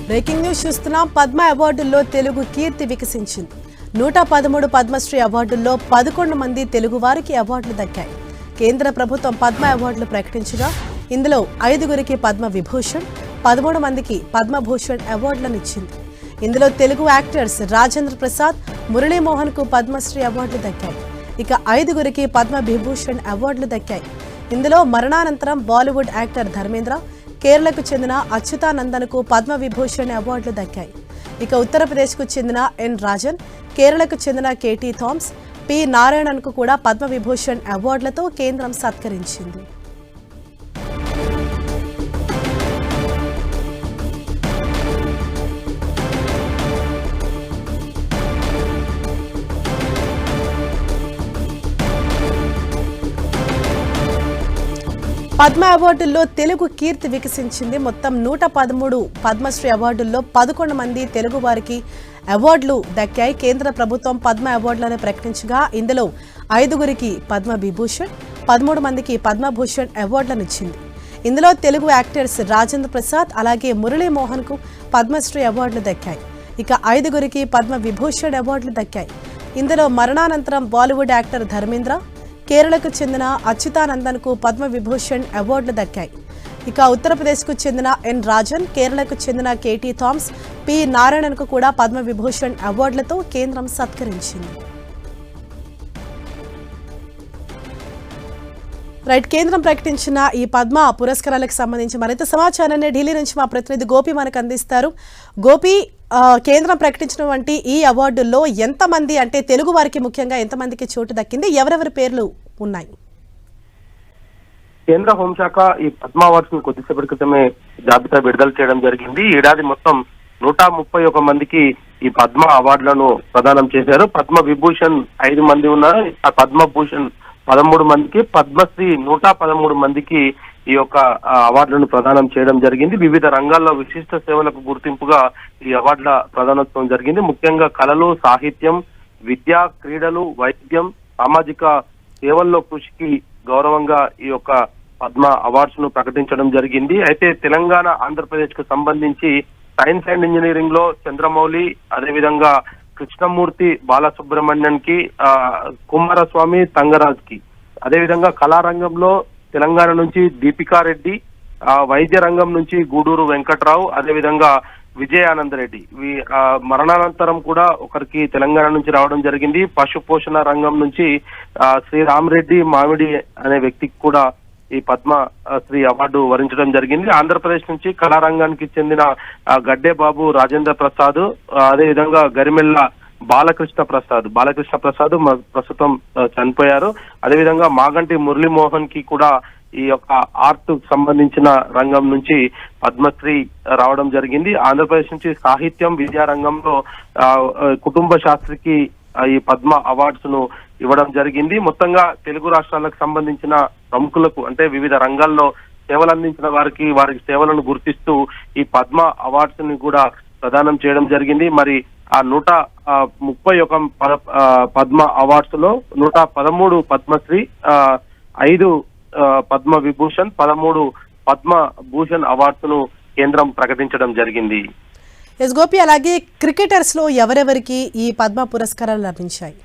Breaking news చూస్తున్నాం. పద్మ అవార్డుల్లో తెలుగు కీర్తి వికసించింది. 113 పద్మశ్రీ అవార్డుల్లో 11 మంది తెలుగు వారికి అవార్డులు దక్కాయి. కేంద్ర ప్రభుత్వం పద్మ అవార్డులు ప్రకటించగా ఇందులో 5గురికి పద్మ విభూషణ్, 13 మందికి పద్మభూషణ్ అవార్డులను ఇచ్చింది. ఇందులో తెలుగు యాక్టర్స్ రాజేంద్ర ప్రసాద్, మురళీమోహన్ కు పద్మశ్రీ అవార్డులు దక్కాయి. ఇక 5గురికి పద్మ విభూషణ్ అవార్డులు దక్కాయి. ఇందులో మరణానంతరం బాలీవుడ్ యాక్టర్ ధర్మేంద్ర, కేరళకు చెందిన అచ్యుతానందన్కు పద్మ విభూషణ్ అవార్డులు దక్కాయి. ఇక ఉత్తరప్రదేశ్కు చెందిన ఎన్ రాజన్, కేరళకు చెందిన కేటీ థామ్స్, పి నారాయణన్కు కూడా పద్మ విభూషణ్ అవార్డులతో కేంద్రం సత్కరించింది. పద్మ అవార్డుల్లో తెలుగు కీర్తి వికసించింది. మొత్తం 113 పద్మశ్రీ అవార్డుల్లో 11 మంది తెలుగు వారికి అవార్డులు దక్కాయి. కేంద్ర ప్రభుత్వం పద్మ అవార్డులను ప్రకటించగా ఇందులో 5గురికి పద్మ విభూషణ్, 13 మందికి పద్మభూషణ్ అవార్డులను ఇచ్చింది. ఇందులో తెలుగు యాక్టర్స్ రాజేంద్ర ప్రసాద్ అలాగే మురళీమోహన్ కు పద్మశ్రీ అవార్డులు దక్కాయి. ఇక 5గురికి పద్మ విభూషణ్ అవార్డులు దక్కాయి. ఇందులో మరణానంతరం బాలీవుడ్ యాక్టర్ ధర్మేంద్ర, కేరళకు చెందిన అచ్యుతానందన్కు పద్మ విభూషణ్ అవార్డులు దక్కాయి. ఇక ఉత్తరప్రదేశ్కు చెందిన ఎన్ రాజన్, కేరళకు చెందిన కేటీ థామ్స్, పి నారాయణన్కు కూడా పద్మ విభూషణ్ అవార్డులతో కేంద్రం సత్కరించింది. రైట్, కేంద్రం ప్రకటించిన ఈ పద్మ పురస్కారాలకు సంబంధించి మరింత సమాచారాన్ని ఢిల్లీ నుంచి మా ప్రతినిధి గోపి మనకు అందిస్తారు. గోపి, కేంద్రం ప్రకటించినటువంటి ఈ అవార్డుల్లో ఎంతమంది, అంటే తెలుగు వారికి ముఖ్యంగా ఎంతమందికి చోటు దక్కింది, ఎవరెవరి పేర్లు ఉన్నాయి? కేంద్ర హోంశాఖ ఈ పద్మ అవార్డ్స్ ను కొద్దిసేపటి క్రితమే జాబితా విడుదల చేయడం జరిగింది. ఏడాది మొత్తం 131 మందికి ఈ పద్మ అవార్డులను ప్రదానం చేశారు. పద్మ విభూషణ్ 5 మంది ఉన్నారు. ఆ పద్మభూషణ్ 13 మందికి, పద్మశ్రీ 113 మందికి ఈ యొక్క అవార్డులను ప్రదానం చేయడం జరిగింది. వివిధ రంగాల్లో విశిష్ట సేవలకు గుర్తింపుగా ఈ అవార్డుల ప్రదానోత్సవం జరిగింది. ముఖ్యంగా కళలు, సాహిత్యం, విద్య, క్రీడలు, వైద్యం, సామాజిక సేవల్లో కృషికి గౌరవంగా ఈ యొక్క పద్మ అవార్డ్స్ ను ప్రకటించడం జరిగింది. అయితే తెలంగాణ, ఆంధ్రప్రదేశ్ కు సంబంధించి సైన్స్ అండ్ ఇంజనీరింగ్ లో చంద్రమౌళి, అదేవిధంగా కృష్ణమూర్తి బాలసుబ్రహ్మణ్యన్ కి, కుమారస్వామి తంగరాజ్ కి, అదేవిధంగా కళారంగంలో తెలంగాణ నుంచి దీపికారెడ్డి, వైద్య రంగం నుంచి గూడూరు వెంకట్రావు, అదేవిధంగా విజయానంద్ రెడ్డి. మరణానంతరం కూడా ఒకరికి తెలంగాణ నుంచి రావడం జరిగింది. పశు పోషణ రంగం నుంచి శ్రీరామ్ రెడ్డి మామిడి అనే వ్యక్తికి కూడా ఈ పద్మ శ్రీ అవార్డు వరించడం జరిగింది. ఆంధ్రప్రదేశ్ నుంచి కళారంగానికి చెందిన గడ్డే బాబు రాజేంద్ర ప్రసాద్, అదేవిధంగా గరిమెల్ల బాలకృష్ణ ప్రసాద్ ప్రస్తుతం చనిపోయారు. అదేవిధంగా మాగంటి మురళీమోహన్ కి కూడా ఈ యొక్క ఆర్ట్ సంబంధించిన రంగం నుంచి పద్మశ్రీ రావడం జరిగింది. ఆంధ్రప్రదేశ్ నుంచి సాహిత్యం, విద్యా రంగంలో కుటుంబ శాస్త్రికి ఈ పద్మ అవార్డ్స్ ను ఇవ్వడం జరిగింది. మొత్తంగా తెలుగు రాష్ట్రాలకు సంబంధించిన ప్రముఖులకు, అంటే వివిధ రంగాల్లో సేవలు అందించిన వారికి సేవలను గుర్తిస్తూ ఈ పద్మ అవార్డ్స్ ని కూడా ప్రదానం చేయడం జరిగింది. మరి ఆ 131 పద్మ అవార్డ్స్ లో 113 పద్మశ్రీ, 5 పద్మ విభూషణ్, 13 పద్మ భూషణ్ అవార్డ్స్ ను కేంద్రం ప్రకటించడం జరిగింది. ఎస్ గోపి, అలాగే క్రికెటర్స్ లో ఎవరెవరికి ఈ పద్మ పురస్కారాలు లభించాయి?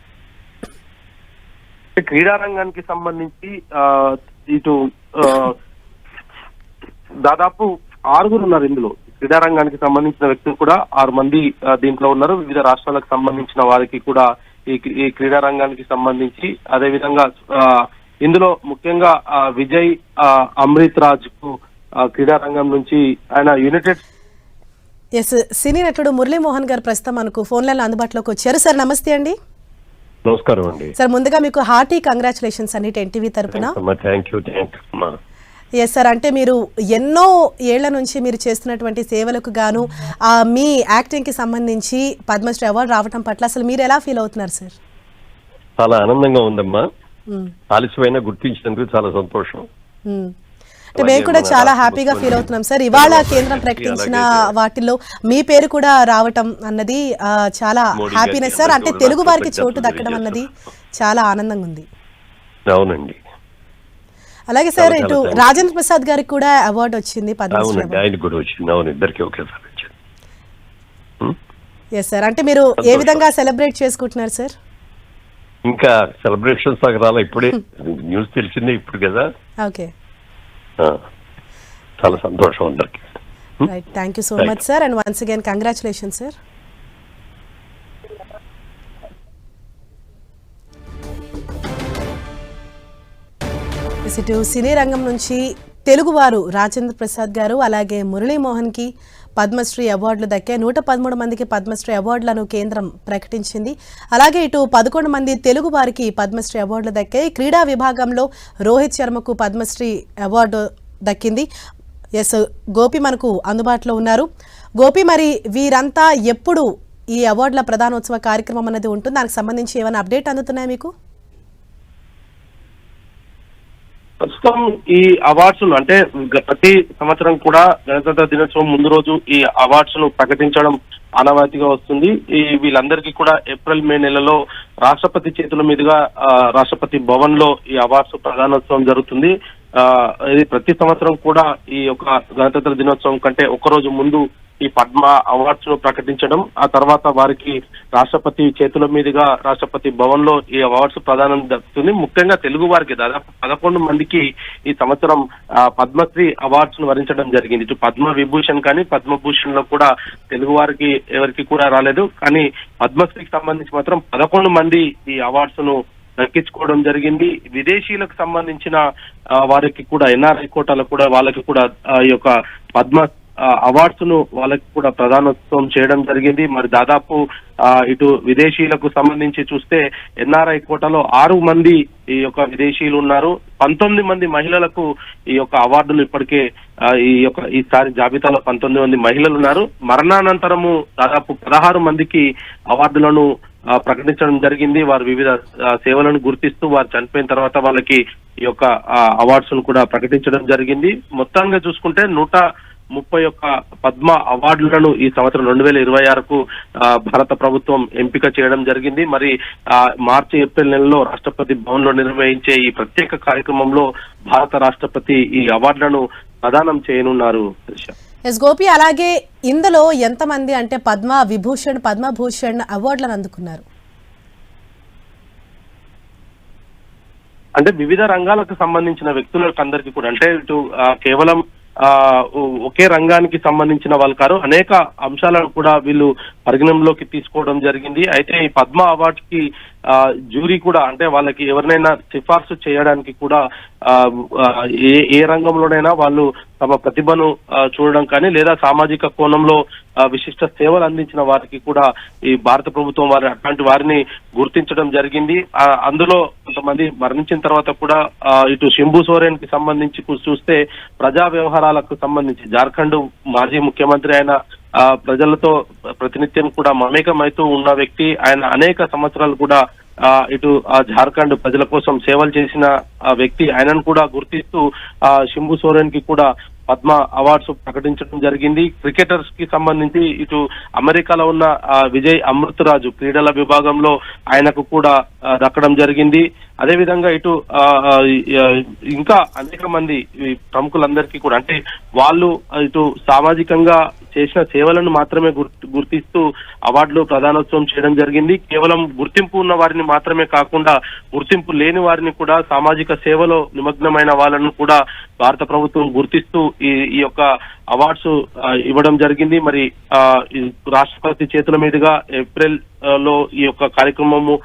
క్రీడా రంగానికి సంబంధించి ఇటు దాదాపు 6 ఉన్నారు. ఇందులో క్రీడా రంగానికి సంబంధించిన వ్యక్తులు కూడా 6 మంది దీంట్లో ఉన్నారు. వివిధ రాష్ట్రాలకు సంబంధించిన వారికి కూడా ఈ క్రీడా రంగానికి సంబంధించి, అదేవిధంగా ఇందులో ముఖ్యంగా విజయ్ అమృత్ రాజ్ కు క్రీడా రంగం నుంచి ఆయన యునైటెడ్. ఎస్, సినీ నటుడు మురళీమోహన్ గారు ప్రస్తుతం మనకు ఫోన్ లైన్ అందుబాటులోకి వచ్చారు. సార్ నమస్తే అండి. నమస్కారం అండి. సార్, ముందుగా మీకు హార్టీ కంగ్రాచులేషన్స్ అండి ఎన్టీవీ తరపున. ఎస్ సార్, అంటే మీరు ఎన్నో ఏళ్ల నుంచి మీరు చేస్తున్నటువంటి సేవలకు గాను మీ యాక్టింగ్ కి సంబంధించి పద్మశ్రీ అవార్డు రావడం పట్ల అసలు మీరు ఎలా ఫీల్ అవుతున్నారు సార్? చాలా ఆనందంగా ఉందమ్మా. ఆలస్యమైన గుర్తించినందుకు చాలా సంతోషం. అంటే మేము కూడా చాలా హ్యాపీగా ఫీల్ అవుతున్నాం సార్. ఇవాళ కేంద్రం ప్రకటించిన వాటిల్లో మీ పేరు కూడా రావటం అన్నది చాలా హ్యాపీనెస్ సార్. అంటే తెలుగు వారికి చోటు దక్కడం అన్నది చాలా ఆనందంగా ఉంది. అవునండి. అలాగే సార్, ఇటు రాజేంద్ర ప్రసాద్ గారికి కూడా అవార్డు వచ్చింది, పద్మశ్రీ. ఆయన కూడా వచ్చింది. అవును, ఇద్దరికి ఒకేసారి వచ్చింది. ఎస్ సార్, అంటే మీరు ఏ విధంగా సెలబ్రేట్ చేసుకుంటున్నారు సార్? ఇంకా సెలబ్రేషన్స్ దాకా రాలా, ఇప్పుడే న్యూస్ తెలిసిందే ఇప్పుడు కదా. ఓకే, చాలా సంతోషం అందరికి. Right, thank you so much sir, and once again congratulation sir. ఇటు సినీ రంగం నుంచి తెలుగువారు రాజేంద్ర ప్రసాద్ గారు అలాగే మురళీమోహన్కి పద్మశ్రీ అవార్డులు దక్కాయి. 113 మందికి పద్మశ్రీ అవార్డులను కేంద్రం ప్రకటించింది. అలాగే ఇటు 11 మంది తెలుగు వారికి పద్మశ్రీ అవార్డులు దక్కాయి. క్రీడా విభాగంలో రోహిత్ శర్మకు పద్మశ్రీ అవార్డు దక్కింది. ఎస్, గోపి మనకు అందుబాటులో ఉన్నారు. గోపి, మరి వీరంతా ఎప్పుడు ఈ అవార్డుల ప్రధానోత్సవ కార్యక్రమం అనేది ఉంటుంది? దానికి సంబంధించి ఏమైనా అప్డేట్ అందుతున్నాయా మీకు? ప్రస్తుతం ఈ అవార్డ్స్ అంటే ప్రతి సంవత్సరం కూడా గణతంత్ర దినోత్సవం ముందు రోజు ఈ అవార్డ్స్ ను ప్రకటించడం ఆనవాయితీగా వస్తుంది. ఈ వీళ్ళందరికీ కూడా ఏప్రిల్ మే నెలలో రాష్ట్రపతి చేతుల మీదుగా రాష్ట్రపతి భవన్ లో ఈ అవార్డ్స్ ప్రధానోత్సవం జరుగుతుంది. ఇది ప్రతి సంవత్సరం కూడా ఈ యొక్క గణతంత్ర దినోత్సవం కంటే ఒకరోజు ముందు ఈ పద్మ అవార్డ్స్ ను ప్రకటించడం, ఆ తర్వాత వారికి రాష్ట్రపతి చేతుల మీదుగా రాష్ట్రపతి భవన్ లో ఈ అవార్డ్స్ ప్రదానం జరుగుతుంది. ముఖ్యంగా తెలుగు వారికి దాదాపు 11 మందికి ఈ సంవత్సరం పద్మశ్రీ అవార్డ్స్ ను వరించడం జరిగింది. ఇటు పద్మ విభూషణ్ కానీ పద్మభూషణ్ లో కూడా తెలుగు వారికి ఎవరికి కూడా రాలేదు. కానీ పద్మశ్రీకి సంబంధించి మాత్రం 11 మంది ఈ అవార్డ్స్ ను దక్కించుకోవడం జరిగింది. విదేశీయులకు సంబంధించిన వారికి కూడా ఎన్ఆర్ఐ కోటాలకు కూడా వాళ్ళకి కూడా ఈ యొక్క పద్మ అవార్డ్స్ ను వాళ్ళకి కూడా ప్రధానోత్సవం చేయడం జరిగింది. మరి దాదాపు ఇటు విదేశీయులకు సంబంధించి చూస్తే ఎన్ఆర్ఐ కోటాలో 6 మంది ఈ యొక్క విదేశీయులు ఉన్నారు. 19 మంది మహిళలకు ఈ యొక్క అవార్డులు ఇప్పటికే ఈసారి జాబితాలో 19 మంది మహిళలు ఉన్నారు. మరణానంతరము దాదాపు 16 మందికి అవార్డులను ప్రకటించడం జరిగింది. వారు వివిధ సేవలను గుర్తిస్తూ వారు చనిపోయిన తర్వాత వాళ్ళకి ఈ యొక్క అవార్డ్స్ ను కూడా ప్రకటించడం జరిగింది. మొత్తంగా చూసుకుంటే 131 పద్మ అవార్డులను ఈ సంవత్సరం 2026కు భారత ప్రభుత్వం ఎంపిక చేయడం జరిగింది. మరి మార్చి ఏప్రిల్ నెలలో రాష్ట్రపతి భవన్ లో నిర్వహించే ఈ ప్రత్యేక కార్యక్రమంలో భారత రాష్ట్రపతి ఈ అవార్డులను ప్రదానం చేయనున్నారు. ఎస్ గోపి, అలాగే ఇందులో ఎంతమంది అంటే పద్మ విభూషణ్ పద్మభూషణ్ అవార్డులను అందుకున్నారు? అంటే వివిధ రంగాలకు సంబంధించిన వ్యక్తులకు అందరికీ కూడా, అంటే ఇటు కేవలం ఒకే రంగానికి సంబంధించిన వాళ్ళు కాదు, అనేక అంశాలను కూడా వీళ్ళు పరిగణనలోకి తీసుకోవడం జరిగింది. అయితే ఈ పద్మ అవార్డ్స్ కి జ్యూరీ కూడా, అంటే వాళ్ళకి ఎవరినైనా సిఫార్సు చేయడానికి కూడా ఏ రంగంలోనైనా వాళ్ళు తమ ప్రతిభను చూడడం కానీ లేదా సామాజిక కోణంలో విశిష్ట సేవలు అందించిన వారికి కూడా ఈ భారత ప్రభుత్వం అట్లాంటి వారిని గుర్తించడం జరిగింది. అందులో కొంతమంది మరణించిన తర్వాత కూడా ఇటు శంభు సోరెన్ కి సంబంధించి చూస్తే ప్రజా వ్యవహారాలకు సంబంధించి జార్ఖండ్ మాజీ ముఖ్యమంత్రి అయిన ప్రజలతో ప్రతినిత్యం కూడా మమేకమైతూ ఉన్న వ్యక్తి ఆయన. అనేక సంవత్సరాలు కూడా ఇటు జార్ఖండ్ ప్రజల కోసం సేవలు చేసిన వ్యక్తి. ఆయనను కూడా గుర్తిస్తూ శంభు సోరెన్ కి కూడా పద్మ అవార్డ్స్ ప్రకటించడం జరిగింది. క్రికెటర్స్ కి సంబంధించి ఇటు అమెరికాలో ఉన్న విజయ్ అమృతరాజు క్రీడల విభాగంలో ఆయనకు కూడా దక్కడం జరిగింది. అదేవిధంగా ఇటు ఇంకా అనేక మంది ప్రముఖులందరికీ కూడా, అంటే వాళ్ళు ఇటు సామాజికంగా చేసిన సేవలను మాత్రమే గుర్తిస్తూ అవార్డులు ప్రధానోత్సవం చేయడం జరిగింది. కేవలం గుర్తింపు ఉన్న వారిని మాత్రమే కాకుండా గుర్తింపు లేని వారిని కూడా, సామాజిక సేవలో నిమగ్నమైన వాళ్ళను కూడా భారత ప్రభుత్వం గుర్తిస్తూ ఈ యొక్క అవార్డ్స్ ఇవ్వడం జరిగింది. మరి రాష్ట్రపతి చేతుల మీదుగా ఏప్రిల్ లో ఈ యొక్క కార్యక్రమము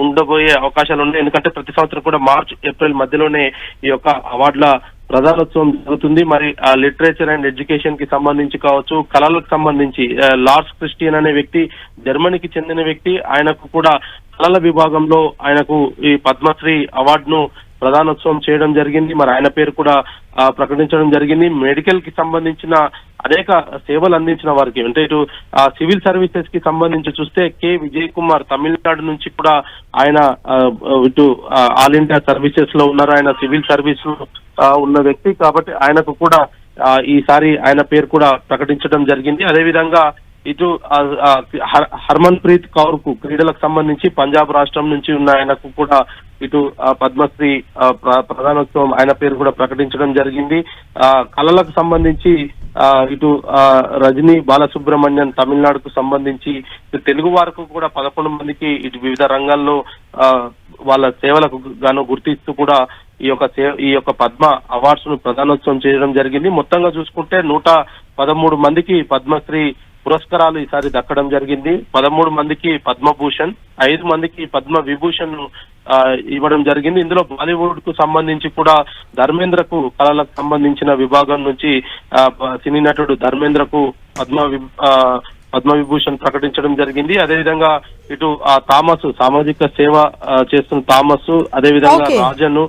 ఉండబోయే అవకాశాలు ఉన్నాయి. ఎందుకంటే ప్రతి సంవత్సరం కూడా మార్చ్ ఏప్రిల్ మధ్యలోనే ఈ యొక్క అవార్డుల ప్రధానోత్సవం జరుగుతుంది. మరి లిటరేచర్ అండ్ ఎడ్యుకేషన్ కి సంబంధించి కావచ్చు, కళలకు సంబంధించి లార్స్ క్రిస్టియన్ అనే వ్యక్తి జర్మనీకి చెందిన వ్యక్తి. ఆయనకు కూడా కళల విభాగంలో ఆయనకు ఈ పద్మశ్రీ అవార్డును ప్రధానోత్సవం చేయడం జరిగింది. మరి ఆయన పేరు కూడా ప్రకటించడం జరిగింది. మెడికల్ కి సంబంధించిన అనేక సేవలు అందించిన వారికి, అంటే ఇటు సివిల్ సర్వీసెస్ కి సంబంధించి చూస్తే కె విజయ్ కుమార్ తమిళనాడు నుంచి కూడా ఆయన ఇటు ఆల్ ఇండియా సర్వీసెస్ లో ఉన్నారు. ఆయన సివిల్ సర్వీస్ ఉన్న వ్యక్తి కాబట్టి ఆయనకు కూడా ఈసారి ఆయన పేరు కూడా ప్రకటించడం జరిగింది. అదేవిధంగా ఇటు హర్మన్ ప్రీత్ కౌర్ కు క్రీడలకు సంబంధించి పంజాబ్ రాష్ట్రం నుంచి ఉన్న ఆయనకు కూడా ఇటు పద్మశ్రీ ప్రధానోత్సవం ఆయన పేరు కూడా ప్రకటించడం జరిగింది. కళలకు సంబంధించి ఇటు రజనీ బాలసుబ్రహ్మణ్యన్ తమిళనాడుకు సంబంధించి తెలుగు వారికి కూడా 11 మందికి ఇటు వివిధ రంగాల్లో వాళ్ళ సేవలకు గాను గుర్తిస్తూ కూడా ఈ యొక్క పద్మ అవార్డ్స్ ను ప్రధానోత్సవం చేయడం జరిగింది. మొత్తంగా చూసుకుంటే 113 మందికి పద్మశ్రీ పురస్కారాలు ఈసారి దక్కడం జరిగింది. 13 మందికి పద్మభూషణ్, 5 మందికి పద్మ విభూషణ్ ఇవ్వడం జరిగింది. ఇందులో బాలీవుడ్ కు సంబంధించి కూడా ధర్మేంద్రకు కళలకు సంబంధించిన విభాగం నుంచి సినీ నటుడు ధర్మేంద్రకు పద్మ విభూషణ్ ప్రకటించడం జరిగింది. అదేవిధంగా ఇటు థామస్ సామాజిక సేవ చేస్తున్న థామస్, అదేవిధంగా రాజను,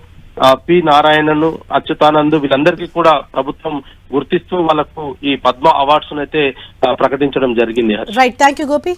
పి నారాయణను, అచ్యుతానంద్ వీళ్ళందరికీ కూడా ప్రభుత్వం గుర్తిస్తూ వాళ్ళకు ఈ పద్మ అవార్డ్స్ అయితే ప్రకటించడం జరిగింది. Right, thank you Gopi.